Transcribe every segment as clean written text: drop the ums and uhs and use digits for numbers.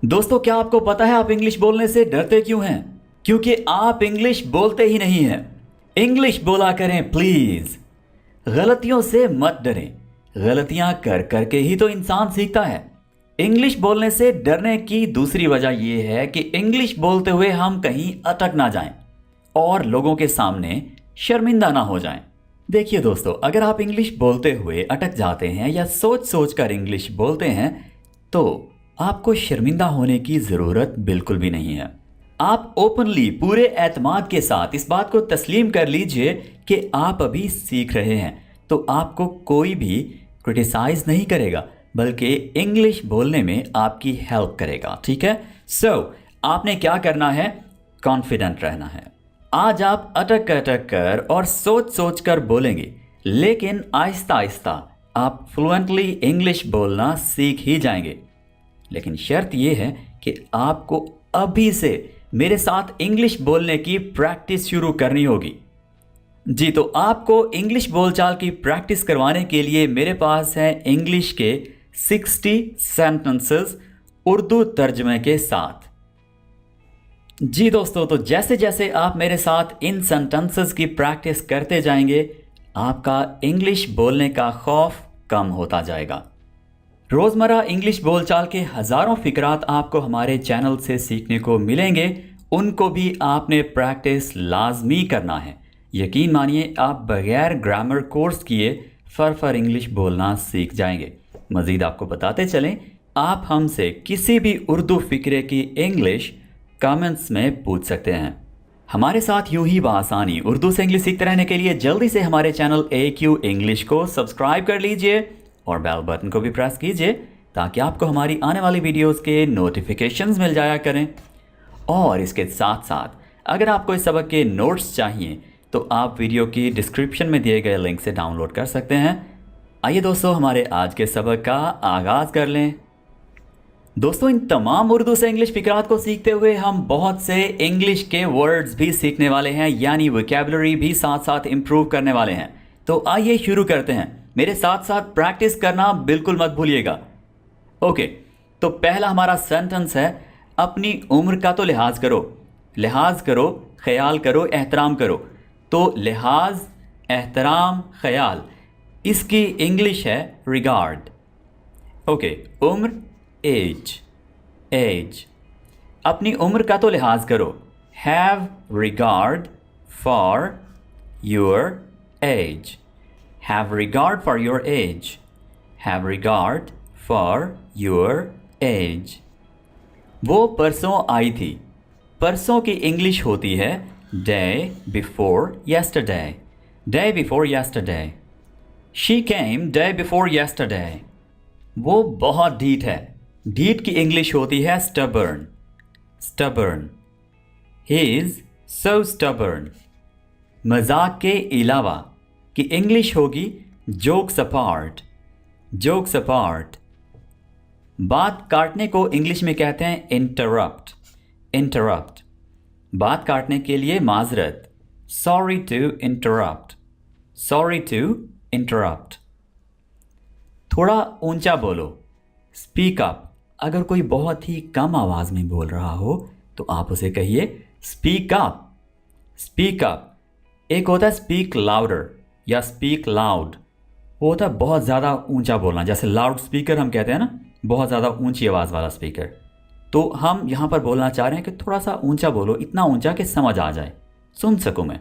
दोस्तों, क्या आपको पता है आप इंग्लिश बोलने से डरते क्यों हैं? क्योंकि आप इंग्लिश बोलते ही नहीं हैं। इंग्लिश बोला करें प्लीज। गलतियों से मत डरें। गलतियां कर करके ही तो इंसान सीखता है। इंग्लिश बोलने से डरने की दूसरी वजह यह है कि इंग्लिश बोलते हुए हम कहीं अटक ना जाएं और लोगों के सामने शर्मिंदा ना हो जाएं। देखिए दोस्तों, अगर आप इंग्लिश बोलते हुए अटक जाते हैं या सोच सोच कर इंग्लिश बोलते हैं तो आपको शर्मिंदा होने की ज़रूरत बिल्कुल भी नहीं है। आप ओपनली पूरे एतमाद के साथ इस बात को तस्लीम कर लीजिए कि आप अभी सीख रहे हैं, तो आपको कोई भी क्रिटिसाइज नहीं करेगा, बल्कि इंग्लिश बोलने में आपकी हेल्प करेगा। ठीक है? आपने क्या करना है? कॉन्फिडेंट रहना है। आज आप अटक कर और सोच सोच कर बोलेंगे, लेकिन आहिस्ता आहिस्ता आप फ्लुएंटली इंग्लिश बोलना सीख ही जाएंगे। लेकिन शर्त यह है कि आपको अभी से मेरे साथ इंग्लिश बोलने की प्रैक्टिस शुरू करनी होगी। जी, तो आपको इंग्लिश बोलचाल की प्रैक्टिस करवाने के लिए मेरे पास है इंग्लिश के 60 सेंटेंसेस उर्दू तर्जमे के साथ। जी दोस्तों, तो जैसे जैसे आप मेरे साथ इन सेंटेंसेस की प्रैक्टिस करते जाएंगे, आपका इंग्लिश बोलने का खौफ कम होता जाएगा। रोज़मर्रा इंग्लिश बोलचाल के हज़ारों फ़िक्रात आपको हमारे चैनल से सीखने को मिलेंगे, उनको भी आपने प्रैक्टिस लाजमी करना है। यकीन मानिए, आप बगैर ग्रामर कोर्स किए फर इंग्लिश बोलना सीख जाएंगे। मज़ीद आपको बताते चलें, आप हमसे किसी भी उर्दू फ़िक्रे की इंग्लिश कमेंट्स में पूछ सकते हैं। हमारे साथ यूं ही बआसानी उर्दू से इंग्लिश सीखते रहने के लिए जल्दी से हमारे चैनल AQ इंग्लिश को सब्सक्राइब कर लीजिए और बेल बटन को भी प्रेस कीजिए ताकि आपको हमारी आने वाली वीडियोस के नोटिफिकेशंस मिल जाया करें। और इसके साथ साथ अगर आपको इस सबक के नोट्स चाहिए तो आप वीडियो की डिस्क्रिप्शन में दिए गए लिंक से डाउनलोड कर सकते हैं। आइए दोस्तों, हमारे आज के सबक का आगाज़ कर लें। दोस्तों, इन तमाम उर्दू से इंग्लिश फ़िक्रात को सीखते हुए हम बहुत से इंग्लिश के वर्ड्स भी सीखने वाले हैं, यानी वोकैबुलरी भी साथ साथ इम्प्रूव करने वाले हैं। तो आइए शुरू करते हैं। मेरे साथ साथ प्रैक्टिस करना बिल्कुल मत भूलिएगा। ओके, तो पहला हमारा सेंटेंस है, अपनी उम्र का तो लिहाज करो। लिहाज करो, ख्याल करो, एहतराम करो। तो लिहाज, एहतराम, ख्याल, इसकी इंग्लिश है रिगार्ड। ओके, उम्र, एज। अपनी उम्र का तो लिहाज करो। Have regard for your age. Have regard for your age. Have regard for your age. वो परसों आई थी। परसों की इंग्लिश होती है day before yesterday. Day before yesterday. She came day before yesterday. वो बहुत ढीठ है। ढीठ की इंग्लिश होती है stubborn. Stubborn. He is so stubborn. मजाक के अलावा कि इंग्लिश होगी जोक्स अपार्ट। Jokes apart. बात काटने को इंग्लिश में कहते हैं इंटरप्ट। इंटरप्ट। बात काटने के लिए माजरत। Sorry to interrupt. Sorry to interrupt. थोड़ा ऊंचा बोलो। Speak up. अगर कोई बहुत ही कम आवाज़ में बोल रहा हो तो आप उसे कहिए स्पीक अप। Speak up. एक होता है स्पीक लाउडर या स्पीक लाउड। वो होता है बहुत ज़्यादा ऊंचा बोलना, जैसे लाउड स्पीकर हम कहते हैं ना, बहुत ज़्यादा ऊंची आवाज़ वाला स्पीकर। तो हम यहाँ पर बोलना चाह रहे हैं कि थोड़ा सा ऊंचा बोलो, इतना ऊंचा कि समझ आ जाए, सुन सकूँ मैं,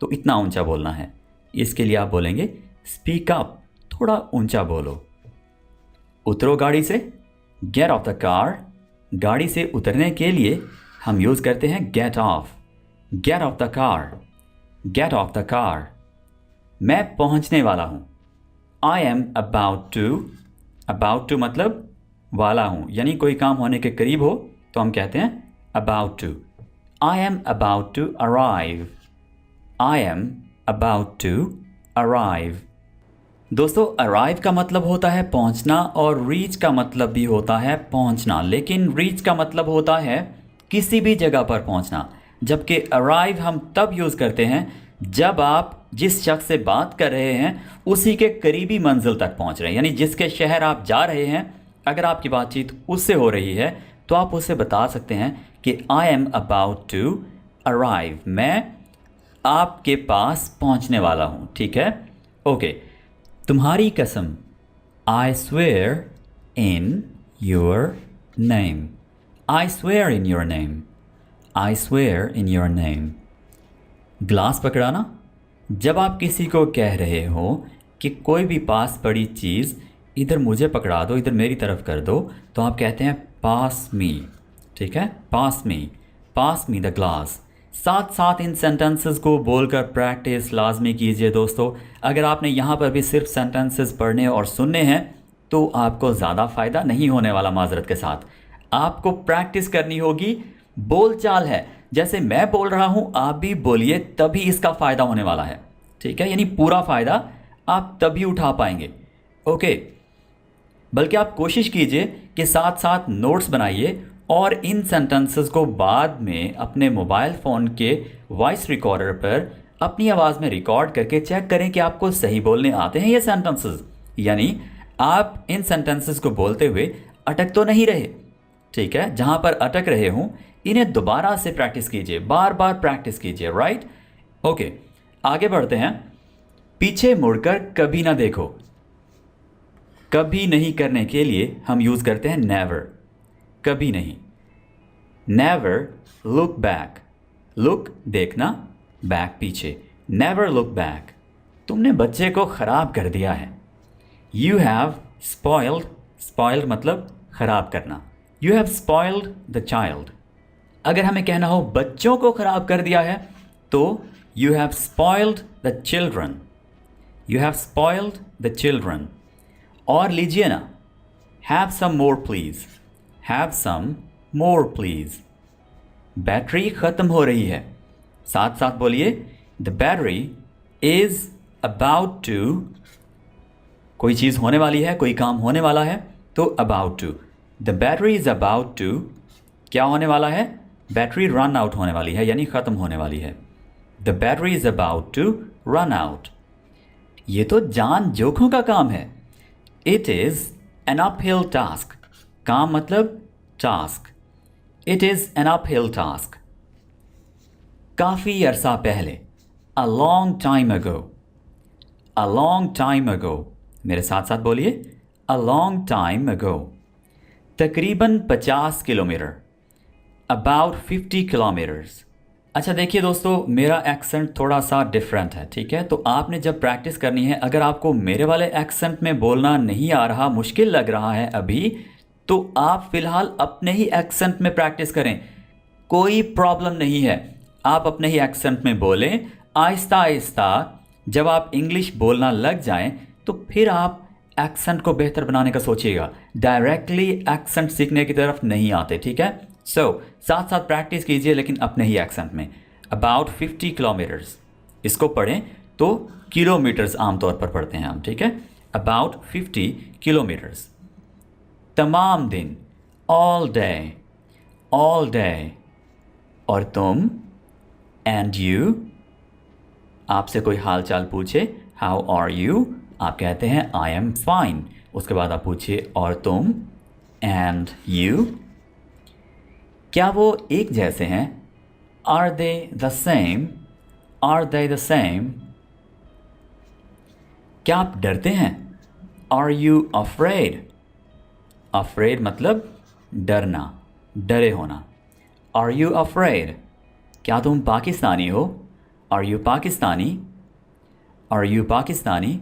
तो इतना ऊंचा बोलना है। इसके लिए आप बोलेंगे स्पीक अप, थोड़ा ऊंचा बोलो। उतरो गाड़ी से, गेट ऑफ द कार। गाड़ी से उतरने के लिए हम यूज़ करते हैं get off. Get off the car. Get off the car. मैं पहुंचने वाला हूं। I am about to. About to मतलब वाला हूं, यानी कोई काम होने के करीब हो तो हम कहते हैं about to. I am about to arrive. I am about to arrive. दोस्तों, अराइव का मतलब होता है पहुंचना और रीच का मतलब भी होता है पहुंचना, लेकिन रीच का मतलब होता है किसी भी जगह पर पहुंचना, जबकि अराइव हम तब यूज़ करते हैं जब आप जिस शख्स से बात कर रहे हैं उसी के करीबी मंजिल तक पहुंच रहे हैं, यानी जिसके शहर आप जा रहे हैं, अगर आपकी बातचीत उससे हो रही है तो आप उसे बता सकते हैं कि I am about to arrive, मैं आपके पास पहुंचने वाला हूं, ठीक है। ओके, तुम्हारी कसम, I swear in your name, I swear in your name, I swear in your name. Glass पकड़ाना, जब आप किसी को कह रहे हो कि कोई भी पास पड़ी चीज़ इधर मुझे पकड़ा दो, इधर मेरी तरफ कर दो, तो आप कहते हैं पास मी, ठीक है, पास मी द ग्लास। साथ साथ इन सेंटेंसेस को बोलकर प्रैक्टिस लाजमी कीजिए दोस्तों। अगर आपने यहाँ पर भी सिर्फ सेंटेंसेस पढ़ने और सुनने हैं तो आपको ज़्यादा फ़ायदा नहीं होने वाला। माजरत के साथ आपको प्रैक्टिस करनी होगी। बोलचाल है, जैसे मैं बोल रहा हूँ आप भी बोलिए, तभी इसका फ़ायदा होने वाला है, ठीक है। यानी पूरा फ़ायदा आप तभी उठा पाएंगे। ओके, बल्कि आप कोशिश कीजिए कि साथ साथ नोट्स बनाइए और इन सेंटेंसेस को बाद में अपने मोबाइल फ़ोन के वॉइस रिकॉर्डर पर अपनी आवाज़ में रिकॉर्ड करके चेक करें कि आपको सही बोलने आते हैं ये सेंटेंसेस, यानी आप इन सेंटेंसेस को बोलते हुए अटक तो नहीं रहे, ठीक है। जहाँ पर अटक रहे हों इन्हें दोबारा से प्रैक्टिस कीजिए, बार बार प्रैक्टिस कीजिए, राइट। ओके, आगे बढ़ते हैं। पीछे मुड़कर कभी ना देखो, कभी नहीं करने के लिए हम यूज़ करते हैं नेवर, कभी नहीं। नेवर लुक बैक, लुक देखना, बैक पीछे, नेवर लुक बैक। तुमने बच्चे को ख़राब कर दिया है। यू हैव स्पॉइल्ड, स्पॉइल्ड मतलब ख़राब करना, you have spoiled the child. अगर हमें कहना हो बच्चों को ख़राब कर दिया है तो you have spoiled the children, you have spoiled the children. और लीजिए ना, have some more please, have some more please. Battery ख़त्म हो रही है, साथ साथ बोलिए the battery is about to, कोई चीज़ होने वाली है, कोई काम होने वाला है तो about to, the battery is about to, क्या होने वाला है, बैटरी रन आउट होने वाली है, यानी ख़त्म होने वाली है। The battery is about to run out. ये तो जान जोखों का काम है। It is an uphill task, काम मतलब task, it is an uphill task. काफ़ी अरसा पहले, a long time ago, a long time ago. मेरे साथ साथ बोलिए अ लॉन्ग टाइम अगो। तकरीबन 50 किलोमीटर, अबाउट 50 किलोमीटर्स। अच्छा देखिए दोस्तों, मेरा एक्सेंट थोड़ा सा डिफरेंट है, ठीक है। तो आपने जब प्रैक्टिस करनी है, अगर आपको मेरे वाले एक्सेंट में बोलना नहीं आ रहा, मुश्किल लग रहा है अभी, तो आप फ़िलहाल अपने ही एक्सेंट में प्रैक्टिस करें, कोई प्रॉब्लम नहीं है। आप अपने ही एक्सेंट में बोलें आहिस्ता आहिस्ता। जब आप इंग्लिश बोलना लग जाएं तो फिर आप एक्सेंट को बेहतर बनाने का सोचिएगा, डायरेक्टली एक्सेंट सीखने की तरफ नहीं आते, ठीक है। साथ साथ प्रैक्टिस कीजिए लेकिन अपने ही एक्सेंट में। अबाउट 50 किलोमीटर्स, इसको पढ़ें तो किलोमीटर्स आमतौर पर पढ़ते हैं हम, ठीक है। About 50 kilometres. तमाम दिन, ऑल डे, ऑल डे। और तुम, एंड यू। आपसे कोई हाल चाल पूछे, हाउ आर यू, आप कहते हैं आई एम फाइन। उसके बाद आप पूछिए और तुम, एंड यू। क्या वो एक जैसे हैं, are they the same, are they the same. क्या आप डरते हैं, आर यू अफ्रेड, अफ्रेड मतलब डरना, डरे होना, आर यू अफ्रेड। क्या तुम पाकिस्तानी हो, are you Pakistani, are you Pakistani.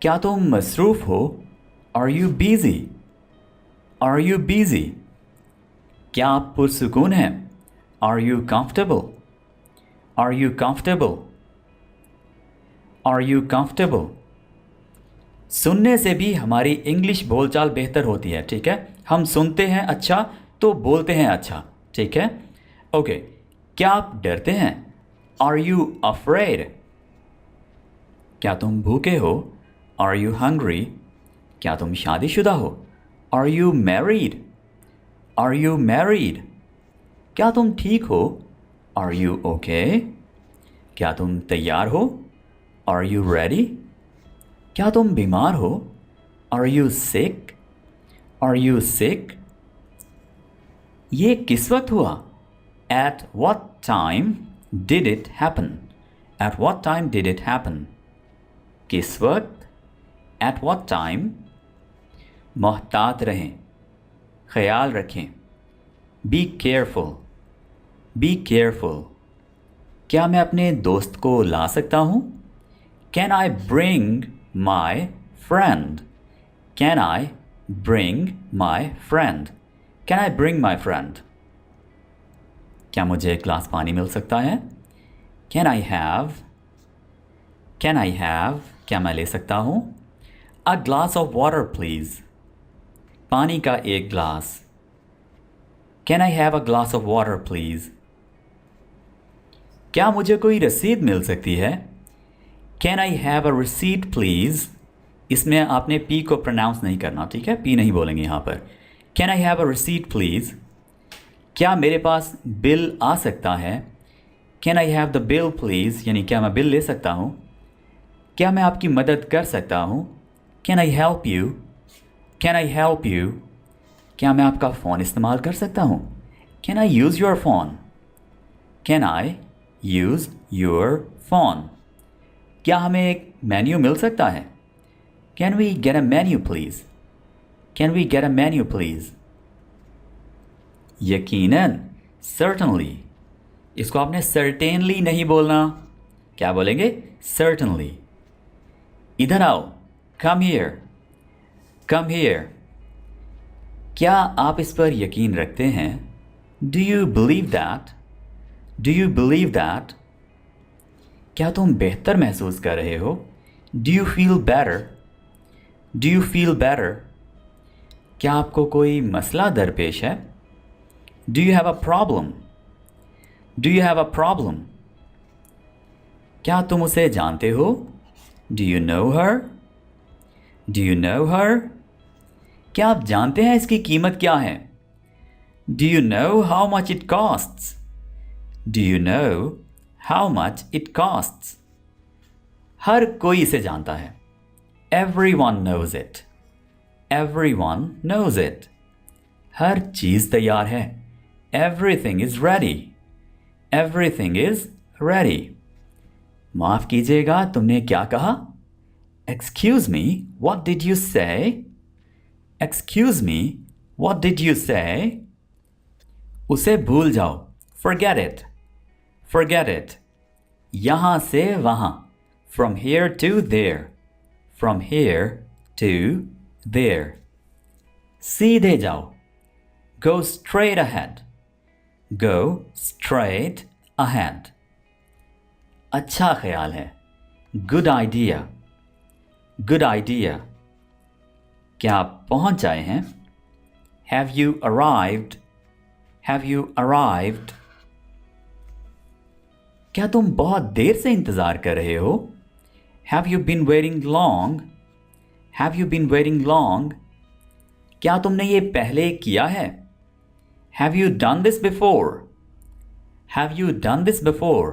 क्या तुम मसरूफ़ हो, are you busy, are you busy. क्या आप पुरसुकून हैं, are you comfortable, are you comfortable, are you comfortable. सुनने से भी हमारी इंग्लिश बोलचाल बेहतर होती है, ठीक है। हम सुनते हैं अच्छा तो बोलते हैं अच्छा, ठीक है। ओके, क्या आप डरते हैं, आर यू अफ्रेड। क्या तुम भूखे हो, आर यू हंग्री। क्या तुम शादीशुदा हो, are you married, are you married. क्या तुम ठीक हो, आर यू ओके। क्या तुम तैयार हो, आर यू रेडी। क्या तुम बीमार हो, are you sick, are you sick. ये किस वक्त हुआ? At what time did it happen? At what time did it happen? किस वक्त? At what time? मोहतात रहें, ख्याल रखें. Be careful. Be careful. क्या मैं अपने दोस्त को ला सकता हूँ? Can I bring my friend? Can I bring my friend? Can I bring my friend? क्या मुझे एक ग्लास पानी मिल सकता है? Can I have? Can I have? क्या मैं ले सकता हूँ? A glass of water, please. पानी का एक glass. Can I have a glass of water, please? क्या मुझे कोई रसीद मिल सकती है? Can I have a receipt, please? इसमें आपने P को प्रोनाउंस नहीं करना, ठीक है? P नहीं बोलेंगे यहाँ पर. Can I have a receipt, please? क्या मेरे पास बिल आ सकता है? Can I have the bill, please? यानी क्या मैं बिल ले सकता हूँ? क्या मैं आपकी मदद कर सकता हूँ? Can I help you? Can I help you? क्या मैं आपका फ़ोन इस्तेमाल कर सकता हूँ? Can I use your phone? Can I use your phone? क्या हमें एक मेन्यू मिल सकता है? Can we get a menu, please? Can we get a menu, please? यकीनन, certainly. इसको आपने certainly नहीं बोलना. क्या बोलेंगे? Certainly. इधर आओ. Come here. Come here. क्या आप इस पर यकीन रखते हैं? Do you believe that? Do you believe that? क्या तुम बेहतर महसूस कर रहे हो? Do you feel better? Do you feel better? क्या आपको कोई मसला दरपेश है? Do you have a problem? Do you have a problem? क्या तुम उसे जानते हो? Do you know her? Do you know her? क्या आप जानते हैं इसकी कीमत क्या है? Do you know how much it costs? Do you know how much it costs? हर कोई इसे जानता है. Everyone knows it. Everyone knows it. हर चीज़ तैयार है. Everything is ready. Everything is ready. माफ़ कीजिएगा, तुमने क्या कहा? Excuse me, what did you say? Excuse me, what did you say? उसे भूल जाओ. Forget it. Forget it. यहाँ से वहाँ. From here to there. From here to there. सीधे जाओ. Go straight ahead. Go straight ahead. अच्छा ख्याल है. Good idea. Good idea. क्या आप पहुंच आए हैं? Have you arrived? Have you arrived? क्या तुम बहुत देर से इंतज़ार कर रहे हो? Have you been waiting long? Have you been waiting long? क्या तुमने ये पहले किया है? Have you done this before? Have you done this before?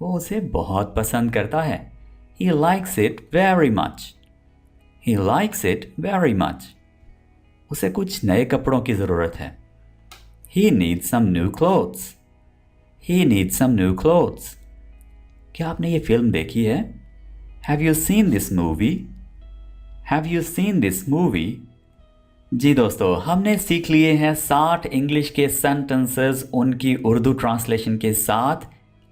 वो उसे बहुत पसंद करता है. He likes it very much. He likes it very much. उसे कुछ नए कपड़ों की ज़रूरत है. He needs some new clothes. He needs some new clothes. क्या आपने ये फिल्म देखी है? Have you seen this movie? Have you seen this movie? जी दोस्तों, हमने सीख लिए हैं 60 इंग्लिश के सेंटेंसेस उनकी उर्दू ट्रांसलेशन के साथ.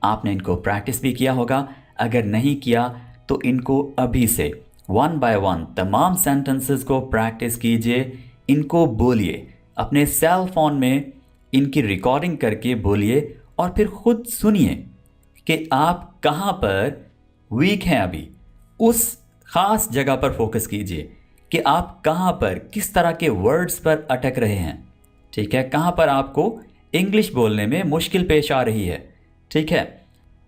आपने इनको प्रैक्टिस भी किया होगा. अगर नहीं किया तो इनको अभी से 1 by 1 तमाम सेंटेंसेस को प्रैक्टिस कीजिए. इनको बोलिए. अपने सेल फोन में इनकी रिकॉर्डिंग करके बोलिए और फिर खुद सुनिए कि आप कहाँ पर वीक हैं. अभी उस ख़ास जगह पर फोकस कीजिए कि आप कहाँ पर किस तरह के वर्ड्स पर अटक रहे हैं. ठीक है, कहाँ पर आपको इंग्लिश बोलने में मुश्किल पेश आ रही है. ठीक है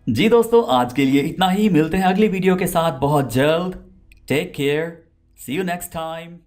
जी दोस्तों, आज के लिए इतना ही. मिलते हैं अगली वीडियो के साथ बहुत जल्द. Take care. See you next time.